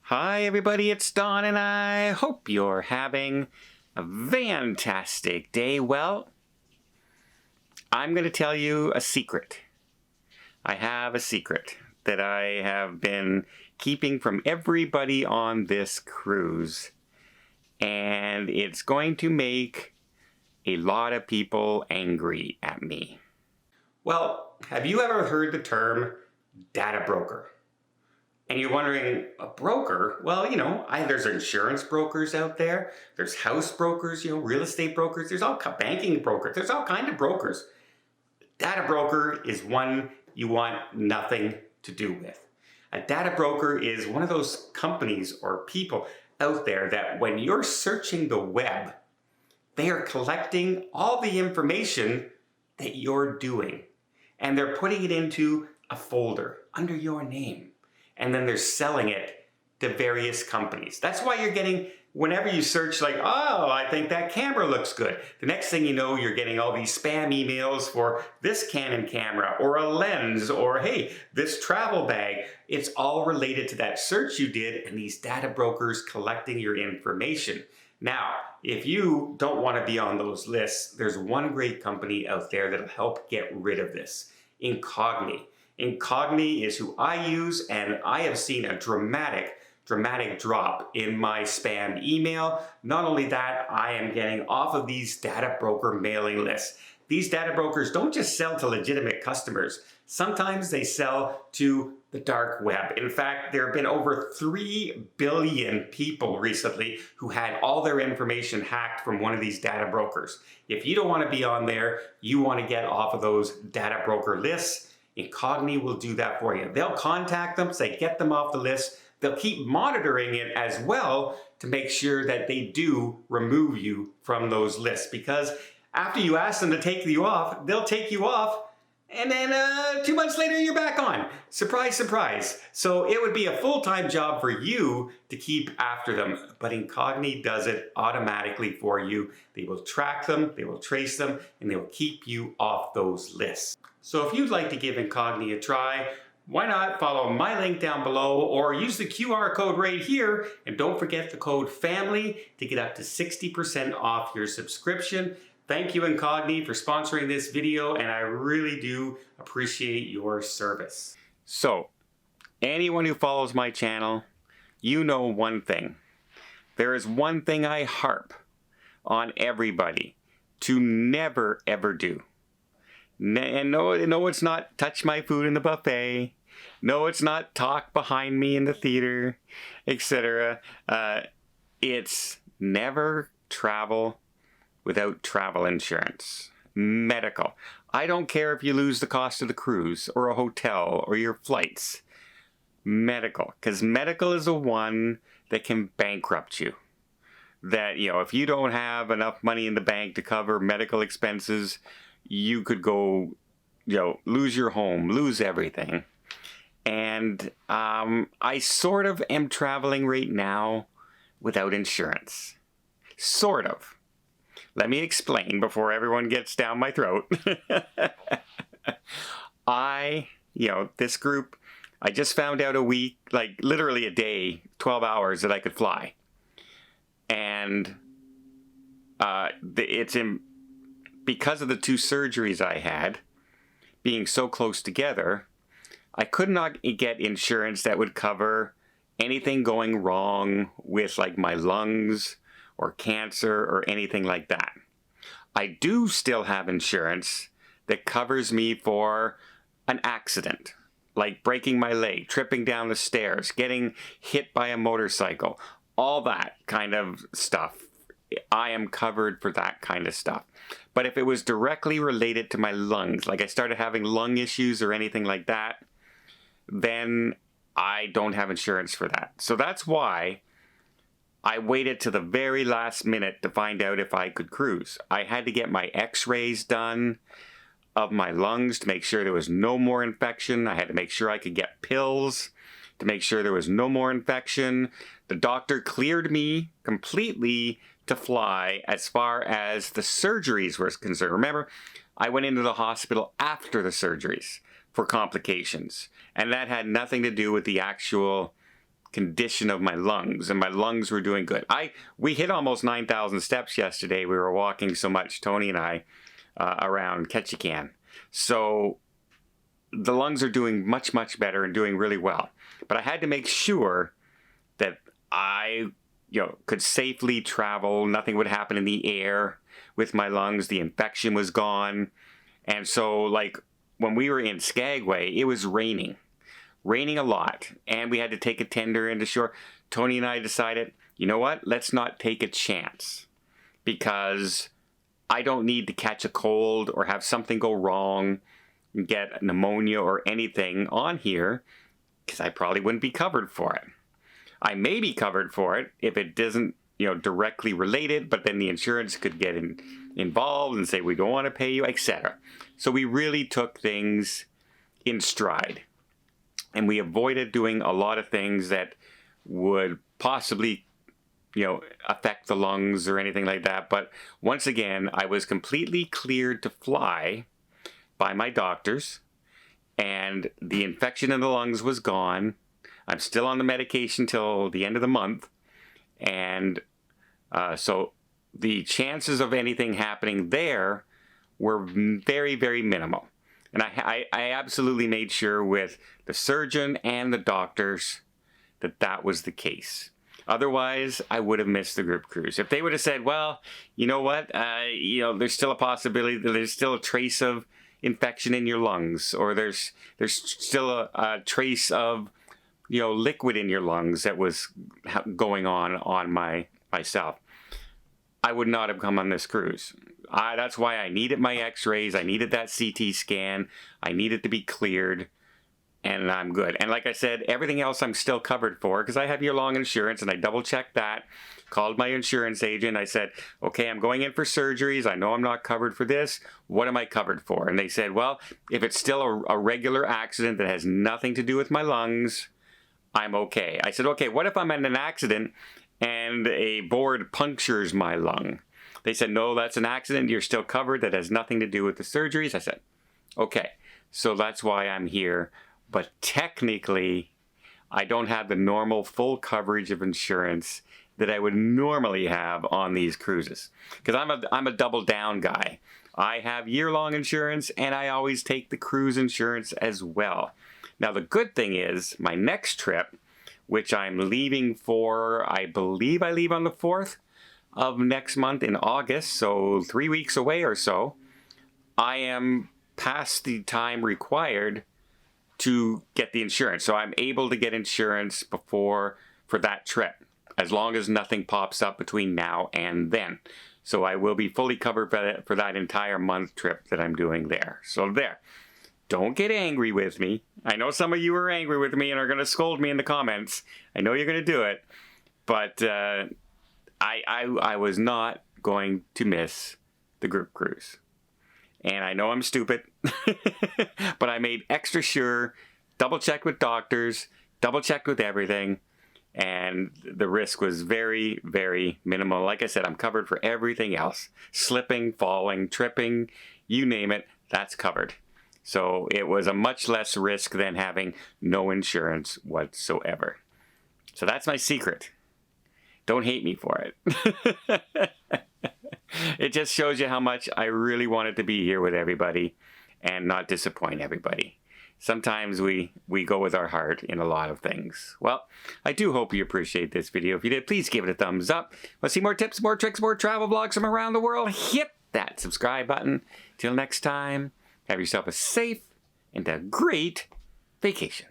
Hi everybody, it's Don and I hope you're having a fantastic day. Well, I'm going to tell you a secret. I have a secret that I have been keeping from everybody on this cruise. And it's going to make a lot of people angry at me. Well, have you ever heard the term data broker? And you're wondering, a broker? Well, there's insurance brokers out there. There's house brokers, real estate brokers. There's all banking brokers. There's all kinds of brokers. Data broker is one you want nothing to do with. A data broker is one of those companies or people out there that when you're searching the web, they are collecting all the information that you're doing. And they're putting it into a folder under your name. And then they're selling it to various companies. That's why you're getting, whenever you search like, oh, I think that camera looks good. The next thing you know, you're getting all these spam emails for this Canon camera or a lens or, hey, this travel bag. It's all related to that search you did and these data brokers collecting your information. Now, if you don't want to be on those lists, there's one great company out there that'll help get rid of this. Incogni. Incogni is who I use, and I have seen a dramatic drop in my spam email. Not only that, I am getting off of these data broker mailing lists. These data brokers don't just sell to legitimate customers. Sometimes they sell to the dark web. In fact, there have been over 3 billion people recently who had all their information hacked from one of these data brokers. If you don't want to be on there, you want to get off of those data broker lists, Incogni will do that for you. They'll contact them, say get them off the list. They'll keep monitoring it as well to make sure that they do remove you from those lists. Because after you ask them to take you off, they'll take you off, and then 2 months later you're back on. Surprise, surprise. So it would be a full-time job for you to keep after them, but Incogni does it automatically for you. They will track them, they will trace them, and they will keep you off those lists. So if you'd like to give Incogni a try, why not follow my link down below or use the QR code right here, and don't forget the code FAMILY to get up to 60% off your subscription. Thank you, Incogni, for sponsoring this video, and I really do appreciate your service. So, anyone who follows my channel, you know one thing. There is one thing I harp on everybody to never ever do. And no, it's not touch my food in the buffet. No, it's not talk behind me in the theater, etc. It's never travel without travel insurance. Medical. I don't care if you lose the cost of the cruise or a hotel or your flights. Medical. Because medical is the one that can bankrupt you. That, if you don't have enough money in the bank to cover medical expenses, you could go, lose your home, lose everything. And I sort of am traveling right now without insurance. Sort of. Let me explain before everyone gets down my throat. This group, I just found out a week, like literally a day, 12 hours that I could fly. And because of the 2 surgeries I had, being so close together, I could not get insurance that would cover anything going wrong with like my lungs or cancer or anything like that. I do still have insurance that covers me for an accident, like breaking my leg, tripping down the stairs, getting hit by a motorcycle, all that kind of stuff. I am covered for that kind of stuff. But if it was directly related to my lungs, like I started having lung issues or anything like that, then I don't have insurance for that. So that's why I waited to the very last minute to find out if I could cruise. I had to get my x-rays done of my lungs to make sure there was no more infection. I had to make sure I could get pills to make sure there was no more infection. The doctor cleared me completely to fly as far as the surgeries were concerned. Remember, I went into the hospital after the surgeries for complications, and that had nothing to do with the actual condition of my lungs, and my lungs were doing good. We hit almost 9,000 steps yesterday. We were walking so much, Tony and I, around Ketchikan. So the lungs are doing much, much better and doing really well. But I had to make sure that I could safely travel. Nothing would happen in the air with my lungs. The infection was gone. And so, like, when we were in Skagway, it was raining a lot. And we had to take a tender into shore. Tony and I decided, you know what? Let's not take a chance. Because I don't need to catch a cold or have something go wrong and get pneumonia or anything on here, because I probably wouldn't be covered for it. I may be covered for it if it doesn't, directly related, but then the insurance could get involved and say, we don't want to pay you, etc. So we really took things in stride. And we avoided doing a lot of things that would possibly, affect the lungs or anything like that. But once again, I was completely cleared to fly by my doctors, and the infection in the lungs was gone. I'm still on the medication till the end of the month, and so the chances of anything happening there were very, very minimal. And I absolutely made sure with the surgeon and the doctors that was the case. Otherwise, I would have missed the group cruise. If they would have said, well, you know what, there's still a possibility that there's still a trace of infection in your lungs, or there's still a trace of liquid in your lungs that was going on myself, I would not have come on this cruise. That's why I needed my x-rays. I needed that CT scan. I needed to be cleared, and I'm good. And like I said, everything else I'm still covered for, because I have year-long insurance, and I double-checked that, called my insurance agent. I said, okay, I'm going in for surgeries. I know I'm not covered for this. What am I covered for? And they said, well, if it's still a regular accident that has nothing to do with my lungs, I'm okay. I said, okay, what if I'm in an accident and a board punctures my lung? They said, no, that's an accident. You're still covered. That has nothing to do with the surgeries. I said, okay, so that's why I'm here. But technically, I don't have the normal full coverage of insurance that I would normally have on these cruises. Because I'm a double down guy. I have year-long insurance, and I always take the cruise insurance as well. Now, the good thing is, my next trip, which I'm leaving for, I believe I leave on the 4th of next month in August, so 3 weeks away or so, I am past the time required to get the insurance. So I'm able to get insurance for that trip, as long as nothing pops up between now and then. So I will be fully covered for that entire month trip that I'm doing there. So there. Don't get angry with me. I know some of you are angry with me and are going to scold me in the comments. I know you're going to do it. But I was not going to miss the group cruise. And I know I'm stupid. But I made extra sure, double-checked with doctors, double-checked with everything. And the risk was very, very minimal. Like I said, I'm covered for everything else. Slipping, falling, tripping, you name it, that's covered. So it was a much less risk than having no insurance whatsoever. So that's my secret. Don't hate me for it. It just shows you how much I really wanted to be here with everybody and not disappoint everybody. Sometimes we go with our heart in a lot of things. Well, I do hope you appreciate this video. If you did, please give it a thumbs up. Want to see more tips, more tricks, more travel vlogs from around the world? Hit that subscribe button. Till next time, have yourself a safe and a great vacation.